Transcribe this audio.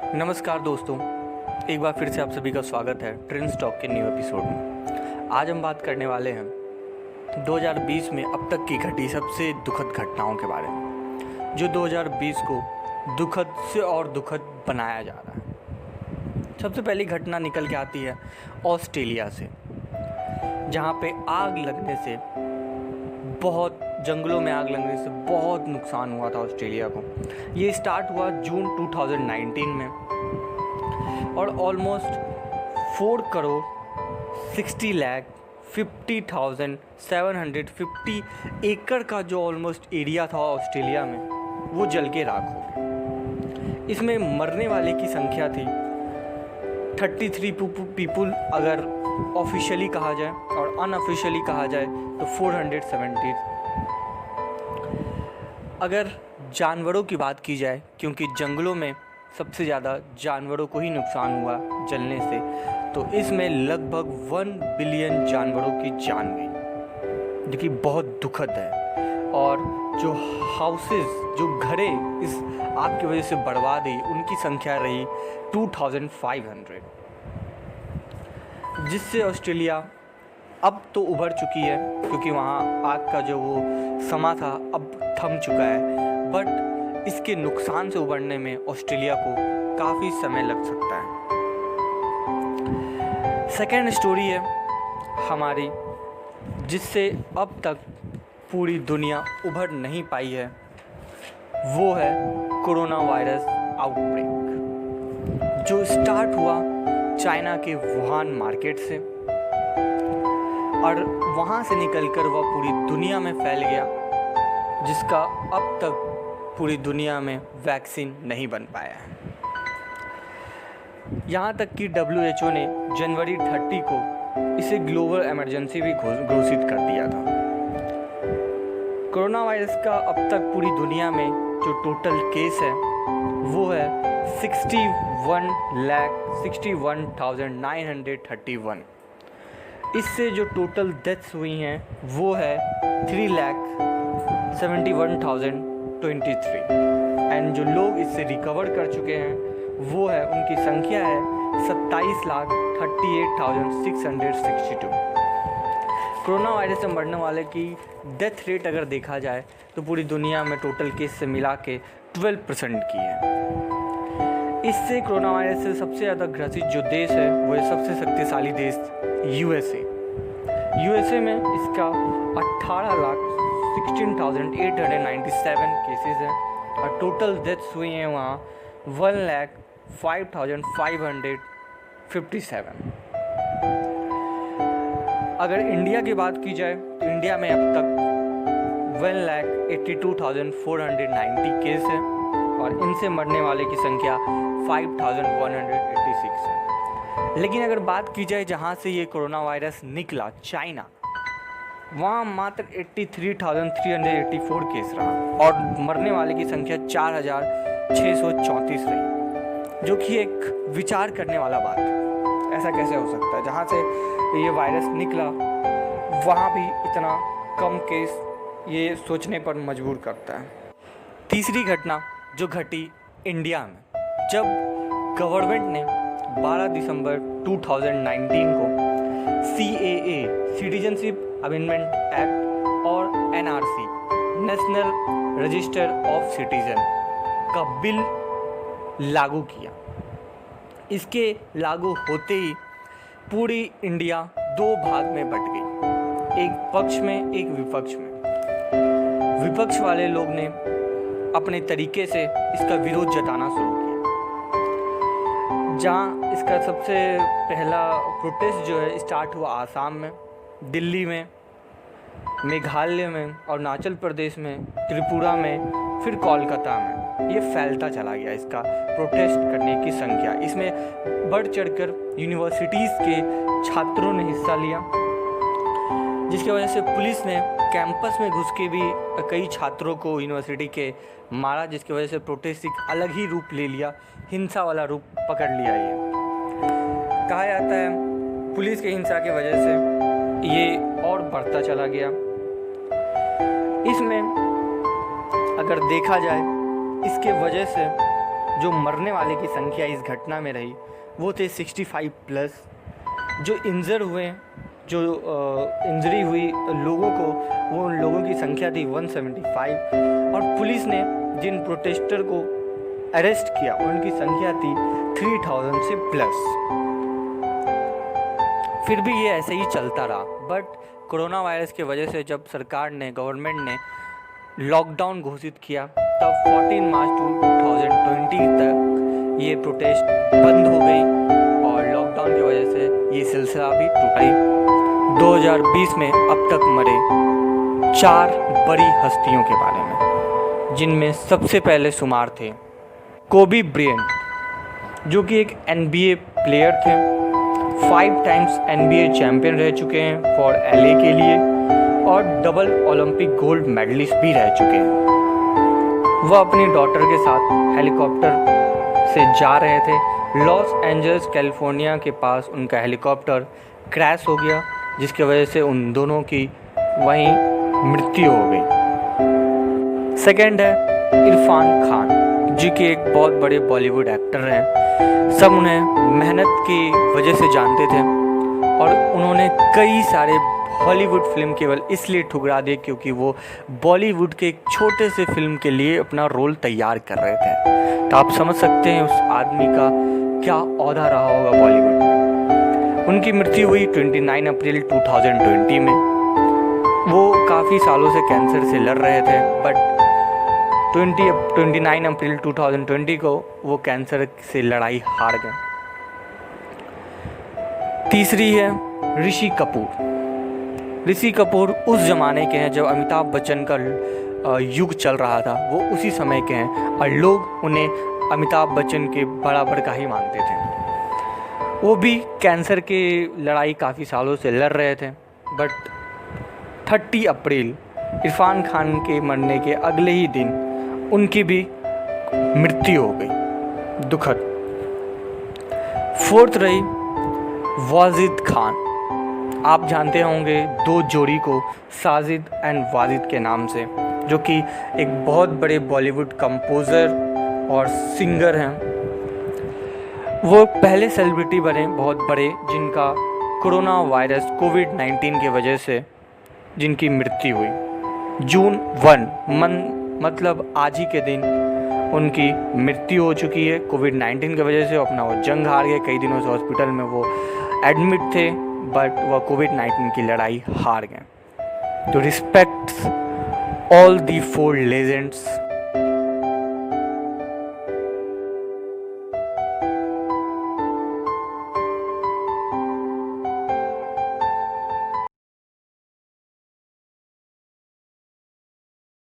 नमस्कार दोस्तों, एक बार फिर से आप सभी का स्वागत है ट्रेंड्स टॉक के न्यू एपिसोड में। आज हम बात करने वाले हैं 2020 में अब तक की घटी सबसे दुखद घटनाओं के बारे में, जो 2020 को दुखद से और दुखद बनाया जा रहा है। सबसे पहली घटना निकल के आती है ऑस्ट्रेलिया से, जहाँ पे आग लगने से जंगलों में आग लगने से बहुत नुकसान हुआ था ऑस्ट्रेलिया को। ये स्टार्ट हुआ जून 2019 में और ऑलमोस्ट 4 करोड़ 60 लाख 50,750 एकड़ का जो ऑलमोस्ट एरिया था ऑस्ट्रेलिया में, वो जल के राख हो गया। इसमें मरने वाले की संख्या थी 33 पीपुल अगर ऑफिशियली कहा जाए, और अनऑफिशियली कहा जाए तो 470। अगर जानवरों की बात की जाए, क्योंकि जंगलों में सबसे ज़्यादा जानवरों को ही नुकसान हुआ जलने से, तो इसमें लगभग 1 बिलियन जानवरों की जान गई, जो कि बहुत दुखद है। और जो हाउसेस, जो घरें इस आग की वजह से बर्बाद हुई, उनकी संख्या रही 2500, जिससे ऑस्ट्रेलिया अब तो उभर चुकी है, क्योंकि वहाँ आग का जो वो समा था अब थम चुका है। बट इसके नुकसान से उबरने में ऑस्ट्रेलिया को काफ़ी समय लग सकता है। सेकेंड स्टोरी है हमारी, जिससे अब तक पूरी दुनिया उभर नहीं पाई है, वो है कोरोना वायरस आउटब्रेक, जो स्टार्ट हुआ चाइना के वुहान मार्केट से और वहाँ से निकलकर वह पूरी दुनिया में फैल गया, जिसका अब तक पूरी दुनिया में वैक्सीन नहीं बन पाया है। यहाँ तक कि WHO ने जनवरी 30 को इसे ग्लोबल इमरजेंसी भी घोषित कर दिया था। कोरोना वायरस का अब तक पूरी दुनिया में जो टोटल केस है वो है 61,61,931। इससे जो टोटल डेथ्स हुई हैं वो है 3,71,023, एंड जो लोग इससे रिकवर कर चुके हैं वो है, उनकी संख्या है 27,38,662। कोरोना वायरस से मरने वाले की डेथ रेट अगर देखा जाए तो पूरी दुनिया में टोटल केस से मिला के 12% की है। इससे कोरोना वायरस से सबसे ज़्यादा ग्रसित जो देश है वो है सबसे शक्तिशाली देश यूएसए में इसका 18,16,897 केसेस हैं और टोटल डेथ्स हुई हैं वहाँ 1,05,557। अगर इंडिया की बात की जाए तो इंडिया में अब तक 1,82,490 केस है और इनसे मरने वाले की संख्या 5,186 है। लेकिन अगर बात की जाए जहाँ से ये कोरोना वायरस निकला, चाइना, वहाँ मात्र 83,384 केस रहा और मरने वाले की संख्या 4,634 रही, जो कि एक विचार करने वाला बात है। ऐसा कैसे हो सकता है, जहाँ से ये वायरस निकला वहाँ भी इतना कम केस, ये सोचने पर मजबूर करता है। तीसरी घटना जो घटी इंडिया में, जब गवर्नमेंट ने 12 दिसंबर 2019 को CAA सिटीजनशिप अमेंडमेंट एक्ट और NRC national register of citizen का बिल लागू किया। इसके लागू होते ही पूरी इंडिया 2 भाग में बट गई, एक पक्ष में एक विपक्ष में। विपक्ष वाले लोग ने अपने तरीके से इसका विरोध जताना शुरू किया। जहाँ इसका सबसे पहला प्रोटेस्ट जो है स्टार्ट हुआ आसाम में, दिल्ली में, मेघालय में और अरुणाचल प्रदेश में, त्रिपुरा में, फिर कोलकाता में। ये फैलता चला गया इसका प्रोटेस्ट करने की संख्या। इसमें बढ़ चढ़कर यूनिवर्सिटीज़ के छात्रों ने हिस्सा लिया, जिसकी वजह से पुलिस ने कैंपस में घुस के भी कई छात्रों को यूनिवर्सिटी के मारा, जिसकी वजह से प्रोटेस्ट एक अलग ही रूप ले लिया, हिंसा वाला रूप पकड़ लिया। ये कहा जाता है पुलिस की हिंसा की वजह से ये और बढ़ता चला गया। इसमें अगर देखा जाए इसके वजह से जो मरने वाले की संख्या इस घटना में रही वो थे 65 प्लस। जो इंजर हुए, जो इंजरी हुई लोगों को, वो उन लोगों की संख्या थी 175। और पुलिस ने जिन प्रोटेस्टर को अरेस्ट किया उनकी संख्या थी 3000 से प्लस। फिर भी ये ऐसे ही चलता रहा, बट कोरोना वायरस की वजह से जब सरकार ने, गवर्नमेंट ने लॉकडाउन घोषित किया, तब 14 मार्च 2020 तक ये प्रोटेस्ट बंद हो गई और लॉकडाउन की वजह से ये सिलसिला भी टूटा। 2020 में अब तक मरे 4 बड़ी हस्तियों के बारे में, जिनमें सबसे पहले शुमार थे कोबी ब्रायंट, जो कि एक NBA प्लेयर थे, 5 टाइम्स NBA चैम्पियन रह चुके हैं फॉर LA के लिए और डबल ओलंपिक गोल्ड मेडलिस्ट भी रह चुके हैं। वह अपनी डॉटर के साथ हेलीकॉप्टर से जा रहे थे। लॉस एंजल्स कैलिफोर्निया के पास उनका हेलीकॉप्टर क्रैश हो गया, जिसकी वजह से उन दोनों की वहीं मृत्यु हो गई। सेकंड है इरफान खान, जो कि एक बहुत बड़े बॉलीवुड एक्टर हैं। सब उन्हें मेहनत की वजह से जानते थे और उन्होंने कई सारे हॉलीवुड फिल्म केवल इसलिए ठुकरा दिए क्योंकि वो बॉलीवुड के एक छोटे से फिल्म के लिए अपना रोल तैयार कर रहे थे। तो आप समझ सकते हैं उस आदमी का क्या औहदा रहा होगा बॉलीवुड में। उनकी मृत्यु हुई 29 अप्रैल 2020 में। वो काफ़ी सालों से कैंसर से लड़ रहे थे, बट 29 अप्रैल 2020 को वो कैंसर से लड़ाई हार गए। तीसरी है ऋषि कपूर। ऋषि कपूर उस ज़माने के हैं जब अमिताभ बच्चन का युग चल रहा था, वो उसी समय के हैं और लोग उन्हें अमिताभ बच्चन के बराबर का ही मानते थे। वो भी कैंसर की लड़ाई काफ़ी सालों से लड़ रहे थे, बट 30 अप्रैल इरफान खान के मरने के अगले ही दिन उनकी भी मृत्यु हो गई, दुखद। फोर्थ रही वाजिद खान। आप जानते होंगे 2 जोड़ी को, साजिद एंड वाजिद के नाम से, जो कि एक बहुत बड़े बॉलीवुड कंपोज़र और सिंगर हैं। वो पहले सेलिब्रिटी बने बहुत बड़े जिनका कोरोना वायरस कोविड-19 की वजह से जिनकी मृत्यु हुई। जून 1 मतलब आज ही के दिन उनकी मृत्यु हो चुकी है कोविड-19 की वजह से। अपना वो जंग हार गए, कई दिनों से हॉस्पिटल में वो एडमिट थे, बट वह कोविड-19 की लड़ाई हार गए। तो रिस्पेक्ट्स ऑल दी 4 लेजेंड्स